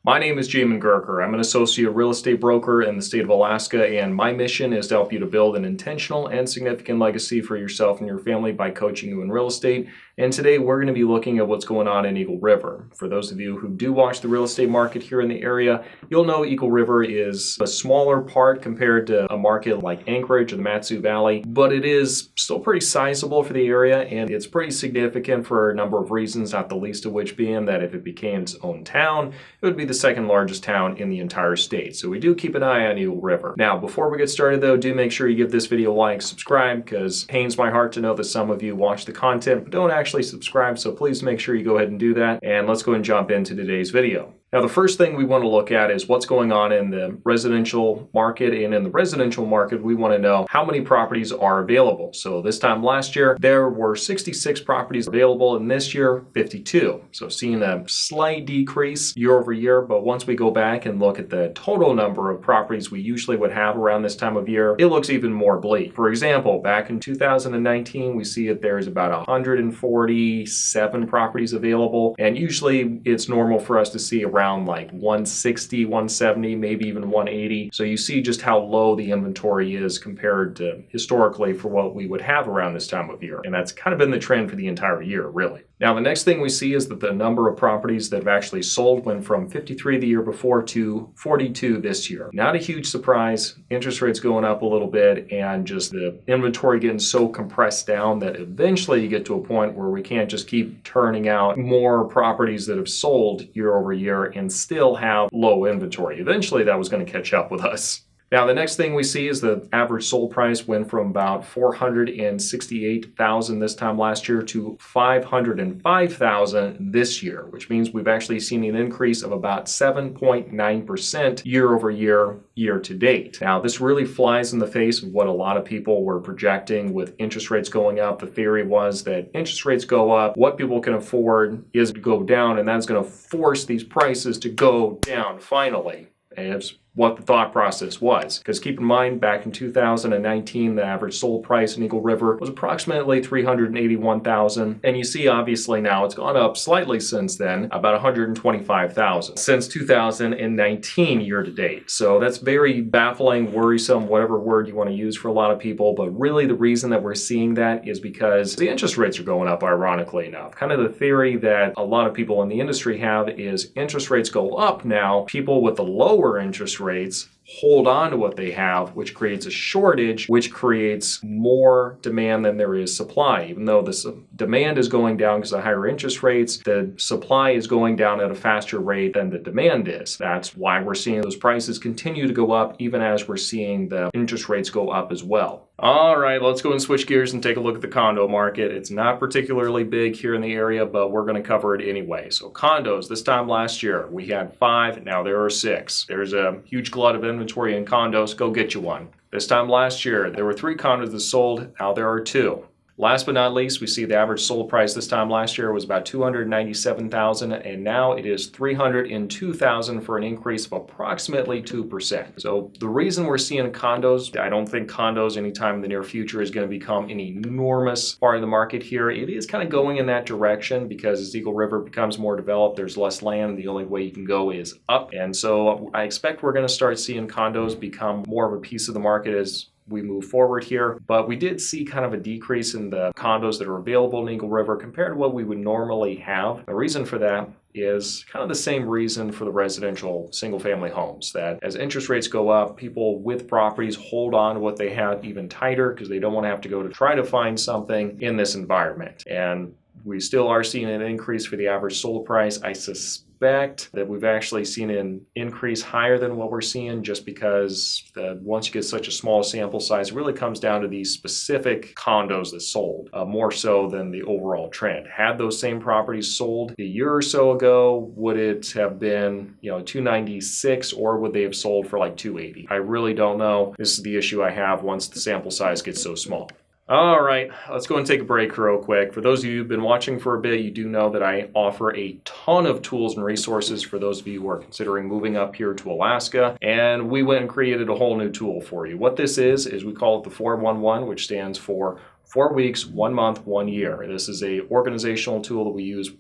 My name is Jamin Goecker. I'm an associate real estate broker in the state of Alaska, and my mission is to help you to build an intentional and significant legacy for yourself and your family by coaching you in real estate. And today we're going to be looking at what's going on in Eagle River. For those of you who do watch the real estate market here in the area, you'll know Eagle River is a smaller part compared to a market like Anchorage or the Mat-Su Valley, but it is still pretty sizable for the area, and it's pretty significant for a number of reasons, not the least of which being that if it became its own town, it would be the second largest town in the entire state. So we do keep an eye on Eagle River. Now, before we get started though, do make sure you give this video a like, subscribe, because it pains my heart to know that some of you watch the content but don't actually subscribe, so please make sure you go ahead and do that. And let's go and jump into today's video. Now, the first thing we want to look at is what's going on in the residential market. And in the residential market, we want to know how many properties are available. So this time last year, there were 66 properties available, and this year, 52. So seeing a slight decrease year over year. But once we go back and look at the total number of properties we usually would have around this time of year, it looks even more bleak. For example, back in 2019, we see that there's about 147 properties available. And usually it's normal for us to see around like 160, 170, maybe even 180. So you see just how low the inventory is compared to historically for what we would have around this time of year. And that's kind of been the trend for the entire year, really. Now, the next thing we see is that the number of properties that have actually sold went from 53 the year before to 42 this year. Not a huge surprise. Interest rates going up a little bit and just the inventory getting so compressed down that eventually you get to a point where we can't just keep turning out more properties that have sold year over year and still have low inventory. Eventually that was going to catch up with us. Now, the next thing we see is the average sold price went from about $468,000 this time last year to $505,000 this year, which means we've actually seen an increase of about 7.9% year over year, year to date. Now, this really flies in the face of what a lot of people were projecting with interest rates going up. The theory was that interest rates go up, what people can afford is to go down, and that's going to force these prices to go down finally. And it's what the thought process was. Because keep in mind, back in 2019, the average sold price in Eagle River was approximately $381,000. And you see, obviously now it's gone up slightly since then, about $125,000 since 2019 year to date. So that's very baffling, worrisome, whatever word you want to use for a lot of people. But really the reason that we're seeing that is because the interest rates are going up, ironically enough. Kind of the theory that a lot of people in the industry have is interest rates go up now, people with the lower interest rates hold on to what they have, which creates a shortage, which creates more demand than there is supply. Even though the demand is going down because of higher interest rates, the supply is going down at a faster rate than the demand is. That's why we're seeing those prices continue to go up, even as we're seeing the interest rates go up as well. All right, let's go and switch gears and take a look at the condo market. It's not particularly big here in the area, but we're going to cover it anyway. So condos, this time last year, we had 5, now there are 6. There's a huge glut of inventory in condos, go get you one. This time last year, there were 3 condos that sold, now there are 2. Last but not least, we see the average sold price this time last year was about $297,000, and now it is $302,000 for an increase of approximately 2%. So the reason we're seeing condos, I don't think condos anytime in the near future is going to become an enormous part of the market here. It is kind of going in that direction because as Eagle River becomes more developed, there's less land. The only way you can go is up. And so I expect we're going to start seeing condos become more of a piece of the market as we move forward here. But we did see kind of a decrease in the condos that are available in Eagle River compared to what we would normally have. The reason for that is kind of the same reason for the residential single-family homes, that as interest rates go up, people with properties hold on to what they have even tighter because they don't want to have to go to try to find something in this environment. And we still are seeing an increase for the average sold price. I suspect that we've actually seen an increase higher than what we're seeing just because once you get such a small sample size, it really comes down to these specific condos that sold, more so than the overall trend. Had those same properties sold a year or so ago, would it have been, $296 or would they have sold for like $280? I really don't know. This is the issue I have once the sample size gets so small. All right, let's go and take a break real quick. For those of you who've been watching for a bit, you do know that I offer a ton of tools and resources for those of you who are considering moving up here to Alaska. And we went and created a whole new tool for you. What this is we call it the 411, which stands for 4 weeks, 1 month, 1 year. This is a organizational tool that we use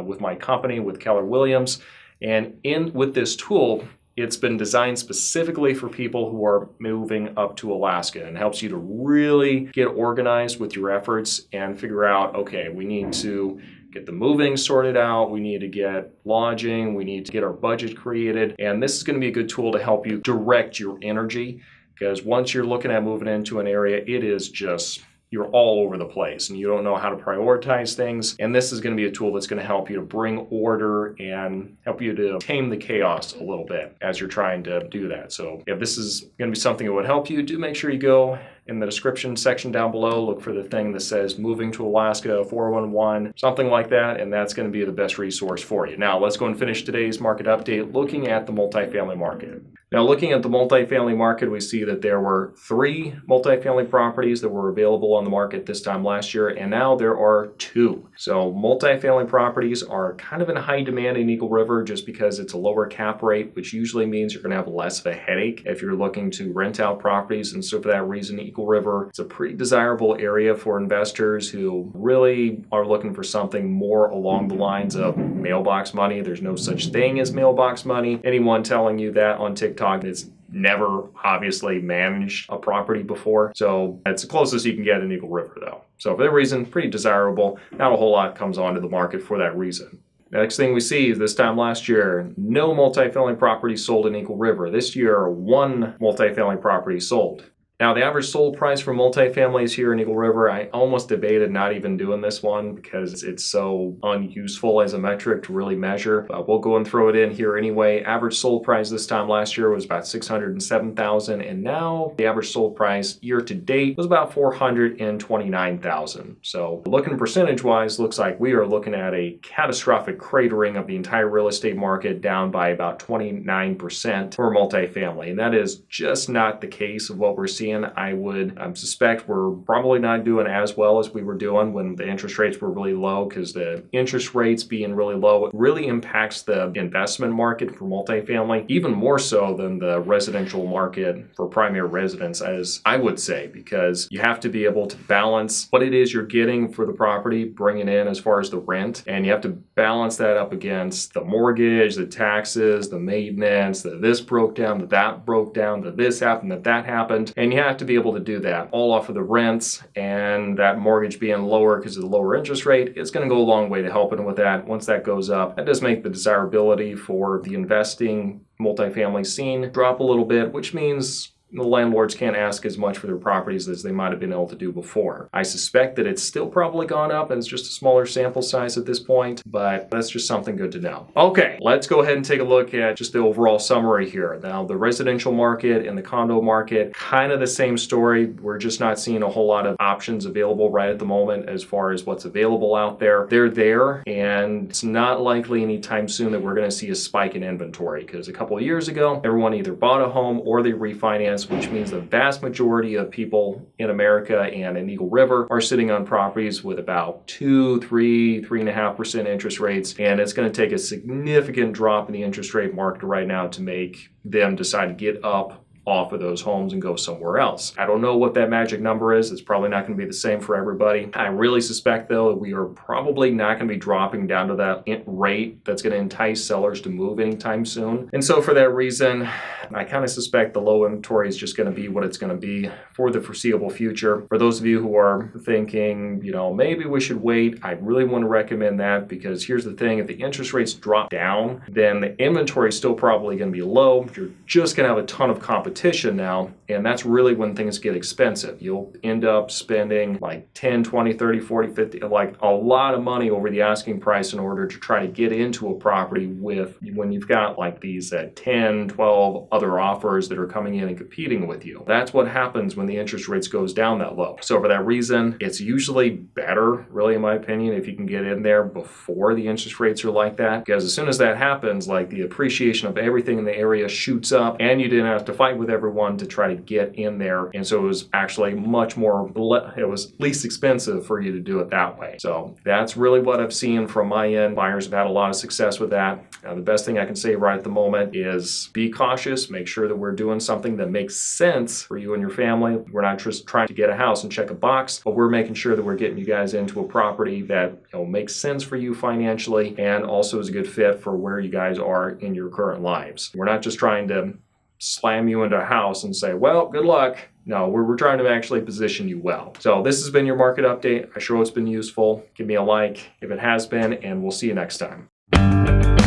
with my company, with Keller Williams. And with this tool, it's been designed specifically for people who are moving up to Alaska and helps you to really get organized with your efforts and figure out, okay, we need to get the moving sorted out, we need to get lodging, we need to get our budget created. And this is going to be a good tool to help you direct your energy, because once you're looking at moving into an area, it is just, you're all over the place and you don't know how to prioritize things. And this is going to be a tool that's going to help you to bring order and help you to tame the chaos a little bit as you're trying to do that. So if this is going to be something that would help you, do make sure you go in the description section down below, look for the thing that says Moving to Alaska 411, something like that, and that's going to be the best resource for you. Now let's go and finish today's market update looking at the multifamily market. Now, looking at the multifamily market, we see that there were 3 multifamily properties that were available on the market this time last year, and now there are 2. So multifamily properties are kind of in high demand in Eagle River just because it's a lower cap rate, which usually means you're going to have less of a headache if you're looking to rent out properties. And so for that reason, Eagle River is a pretty desirable area for investors who really are looking for something more along the lines of mailbox money. There's no such thing as mailbox money. Anyone telling you that on TikTok that's never obviously managed a property before. So it's the closest you can get in Eagle River though. So for that reason, pretty desirable. Not a whole lot comes onto the market for that reason. Next thing we see is this time last year, no multifamily properties sold in Eagle River. This year, 1 multifamily property sold. Now, the average sold price for multifamilies here in Eagle River, I almost debated not even doing this one because it's so unuseful as a metric to really measure. But we'll go and throw it in here anyway. Average sold price this time last year was about $607,000, and now the average sold price year to date was about $429,000. So looking percentage-wise, looks like we are looking at a catastrophic cratering of the entire real estate market, down by about 29% for multifamily. And that is just not the case of what we're seeing. I would suspect we're probably not doing as well as we were doing when the interest rates were really low, because the interest rates being really low really impacts the investment market for multifamily, even more so than the residential market for primary residence, as I would say, because you have to be able to balance what it is you're getting for the property, bringing in as far as the rent, and you have to balance that up against the mortgage, the taxes, the maintenance, that this broke down, that broke down, that this happened, that happened, and you have to be able to do that all off of the rents, and that mortgage being lower because of the lower interest rate, it's going to go a long way to helping with that. Once that goes up, that does make the desirability for the investing multifamily scene drop a little bit, which means the landlords can't ask as much for their properties as they might have been able to do before. I suspect that it's still probably gone up and it's just a smaller sample size at this point, but that's just something good to know. Okay, let's go ahead and take a look at just the overall summary here. Now, the residential market and the condo market, kind of the same story. We're just not seeing a whole lot of options available right at the moment as far as what's available out there. They're there, and it's not likely anytime soon that we're going to see a spike in inventory, because a couple of years ago, everyone either bought a home or they refinanced, which means the vast majority of people in America and in Eagle River are sitting on properties with about 3.5% interest rates. And it's going to take a significant drop in the interest rate market right now to make them decide to get up off of those homes and go somewhere else. I don't know what that magic number is. It's probably not going to be the same for everybody. I really suspect, though, that we are probably not going to be dropping down to that rate that's going to entice sellers to move anytime soon. And so for that reason, I kind of suspect the low inventory is just going to be what it's going to be for the foreseeable future. For those of you who are thinking, maybe we should wait, I really want to recommend that, because here's the thing: if the interest rates drop down, then the inventory is still probably going to be low. You're just going to have a ton of competition now, and that's really when things get expensive. You'll end up spending like 10, 20, 30, 40, 50, like a lot of money over the asking price in order to try to get into a property when you've got like these 10, 12 other offers that are coming in and competing with you. That's what happens when the interest rates goes down that low. So for that reason, it's usually better, really in my opinion, if you can get in there before the interest rates are like that, because as soon as that happens, like the appreciation of everything in the area shoots up, and you didn't have to fight with everyone to try to get in there. And so it was actually it was least expensive for you to do it that way. So that's really what I've seen from my end. Buyers have had a lot of success with that. The best thing I can say right at the moment is be cautious, is make sure that we're doing something that makes sense for you and your family. We're not just trying to get a house and check a box, but we're making sure that we're getting you guys into a property that makes sense for you financially and also is a good fit for where you guys are in your current lives. We're not just trying to slam you into a house and say, well, good luck. No, we're trying to actually position you well. So this has been your market update. I sure it's been useful. Give me a like if it has been, and we'll see you next time.